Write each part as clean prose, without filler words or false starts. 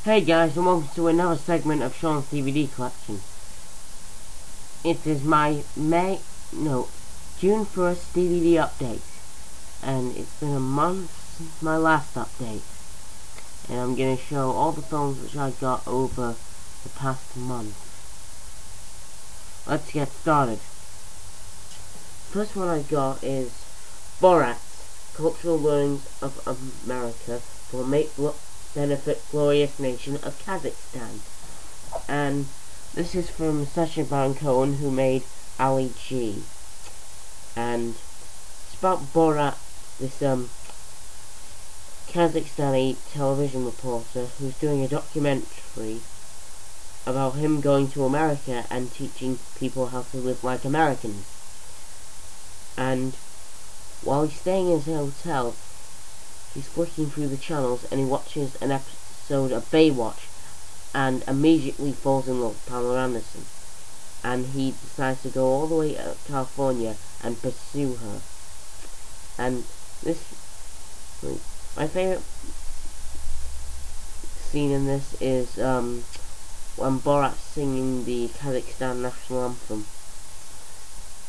Hey guys, and welcome to another segment of Sean's DVD collection. It is my June 1st DVD update, and it's been a month since my last update, and I'm going to show all the films which I got over the past month. Let's get started. First one I got is Borat, Cultural Learnings of America for Benefit Glorious Nation of Kazakhstan. And this is from Sacha and Cohen, who made Ali G. And it's about Borat, this Kazakhstani television reporter who's doing a documentary about him going to America and teaching people how to live like Americans. And while he's staying in his hotel, he's flicking through the channels and he watches an episode of Baywatch and immediately falls in love with Pamela Anderson. And he decides to go all the way to California and pursue her. And my favourite scene in this is when Borat's singing the Kazakhstan national anthem.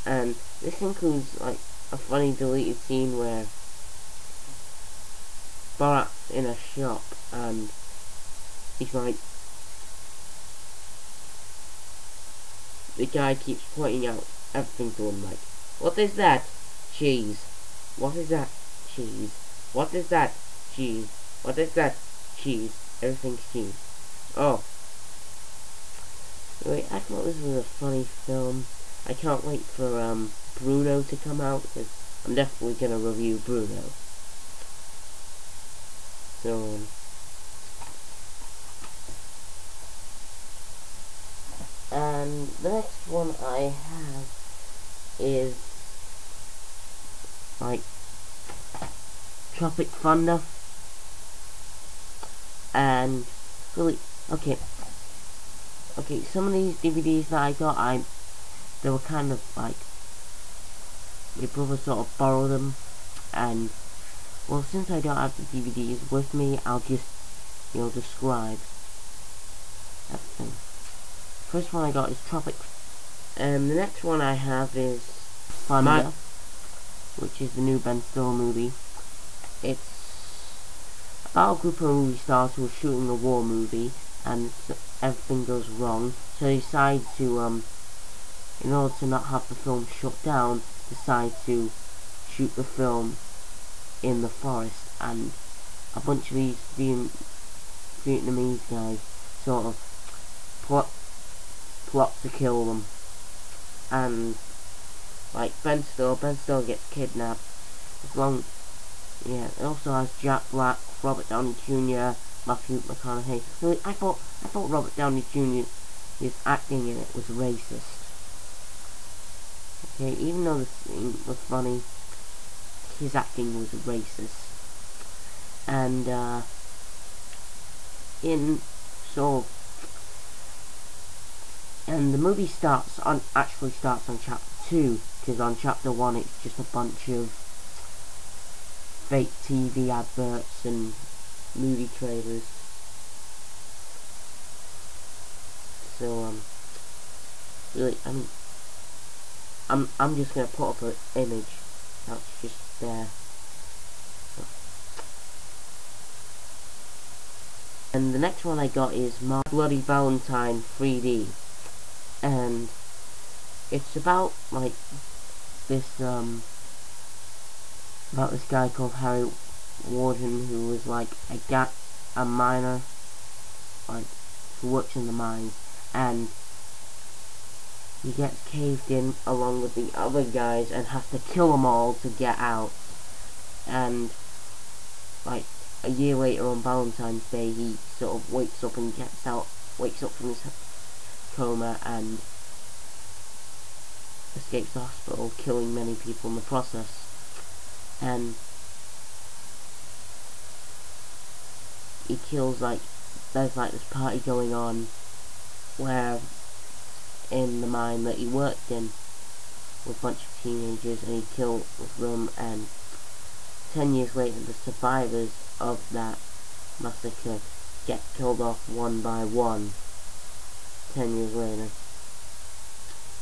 And this includes like a funny deleted scene where Borat's in a shop and he's like, the guy keeps pointing out everything to him, like, what is that? Cheese. What is that? Cheese. What is that? Cheese. What is that? Cheese. Everything's cheese. Oh. Anyway, I thought this was a funny film. I can't wait for Bruno to come out, because I'm definitely gonna review Bruno. So, and the next one I have is like Tropic Thunder, and really, okay, some of these DVDs that I got, they were kind of like, my brother sort of borrowed them, and well, since I don't have the DVDs with me, I'll just, describe everything. First one I got is Tropic. The next one I have is Thunder, which is the new Ben Stiller movie. It's about a group of movie stars who are shooting a war movie, and everything goes wrong, so they decide to, in order to not have the film shut down, decide to shoot the film in the forest, and a bunch of these Vietnamese guys sort of plot to kill them. And like Ben Stiller gets kidnapped. It also has Jack Black, Robert Downey Jr., Matthew McConnaughey. Really, I thought Robert Downey Jr. his acting in it was racist. Okay, even though the scene was funny, his acting was racist. And and the movie actually starts on chapter 2, because on chapter 1 it's just a bunch of fake TV adverts and movie trailers. So really, I'm just gonna put up an image that's just there. And the next one I got is Bloody Valentine 3D, and it's about like this guy called Harry Warden, who was like a miner, like who works in the mines, and he gets caved in along with the other guys and has to kill them all to get out. And like a year later on Valentine's Day, he sort of wakes up from his coma and escapes the hospital, killing many people in the process. And he kills, like, there's like this party going on where in the mine that he worked in with a bunch of teenagers, and he killed them, and 10 years later the survivors of that massacre get killed off one by one 10 years later.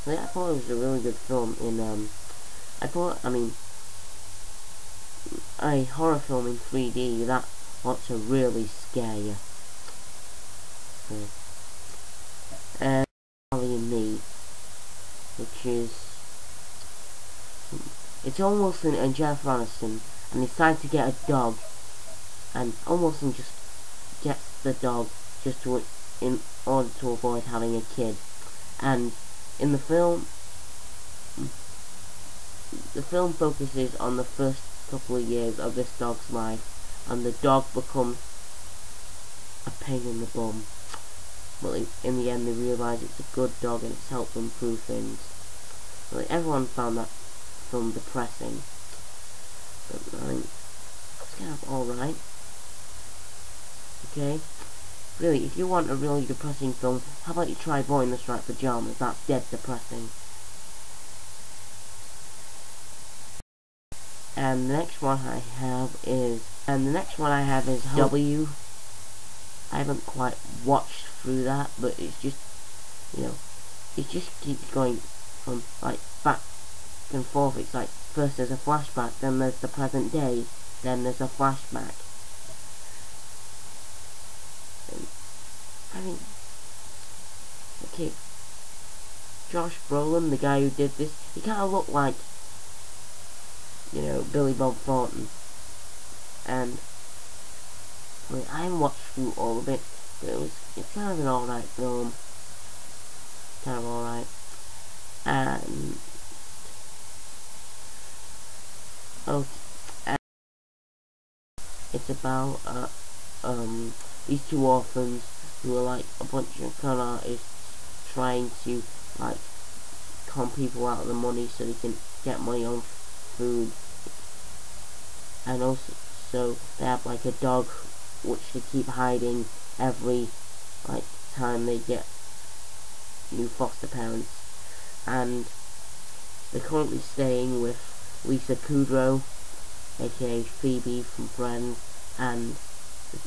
So yeah, I thought it was a really good film I mean, a horror film in 3D, that ought to really scare you. So, and Marley and Me, which is, it's almost in Jennifer Aniston, and he decides to get a dog, and almost just gets the dog just to, in order to avoid having a kid. And in the film focuses on the first couple of years of this dog's life, and the dog becomes a pain in the bum. But in the end they realise it's a good dog and it's helped them improve things. But everyone found that film depressing. But I mean, it's kind of alright. Okay? Really, if you want a really depressing film, how about you try Boy in the Striped Pyjamas? That's dead depressing. And the next one I have is W. I haven't quite watched through that, but it's just, you know, it just keeps going from like back and forth. It's like first there's a flashback, then there's the present day, then there's a flashback. And, I mean, okay, Josh Brolin, the guy who did this, he kind of looked like, you know, Billy Bob Thornton. And I mean, I haven't watched through all of it, but it's kind of an alright film. Kind of alright. And and it's about these two orphans who are like a bunch of con artists trying to like con people out of the money so they can get money on food. And also they have like a dog which they keep hiding every like time they get new foster parents. And they're currently staying with Lisa Kudrow, aka Phoebe from Friends, and the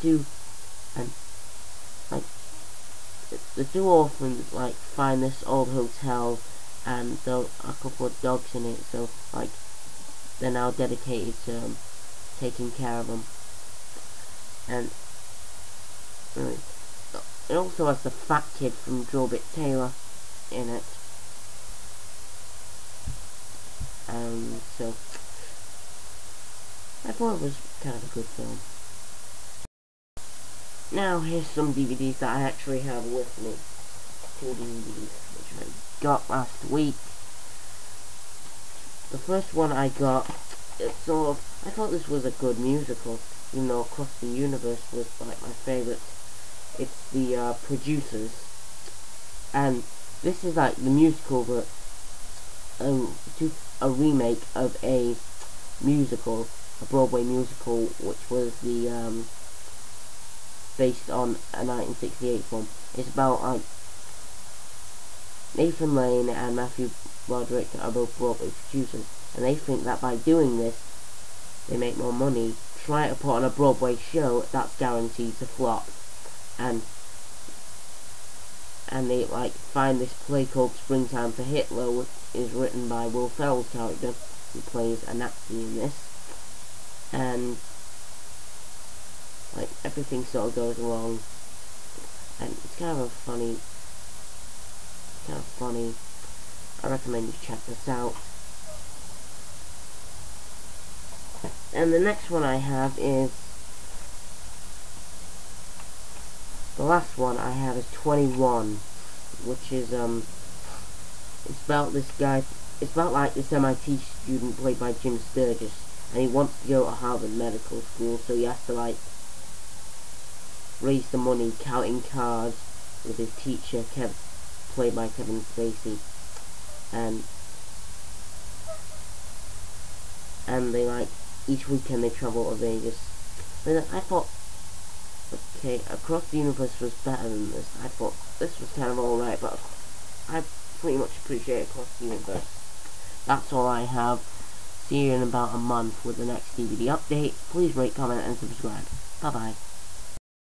two orphans like find this old hotel, and there are a couple of dogs in it, so like they're now dedicated to taking care of them. And it also has the fat kid from Drillbit Taylor in it. So I thought it was kind of a good film. Now here's some DVDs that I actually have with me. 2 DVDs which I got last week. The first one I got, I thought this was a good musical, even though Across the Universe was like my favourite. It's the Producers, and this is like the musical, but a remake of a musical, a Broadway musical, which was the based on a 1968 film. It's about like Nathan Lane and Matthew Broderick are both Broadway producers, and they think that by doing this they make more money. Try to put on a Broadway show that's guaranteed to flop, and they like find this play called Springtime for Hitler, which is written by Will Ferrell's character, who plays a Nazi in this, and like everything sort of goes along, and it's kind of funny. I recommend you check this out. And the next one I have is, the last one I have is 21, which is it's about this guy. It's about like this MIT student played by Jim Sturgis, and he wants to go to Harvard Medical School, so he has to like raise the money counting cards with his teacher, played by Kevin Spacey, and they like each weekend they travel to Vegas. And I thought, okay, Across the Universe was better than this. I thought this was kind of alright, but I pretty much appreciate Across the Universe. That's all I have. See you in about a month with the next DVD update. Please rate, comment, and subscribe. Bye bye.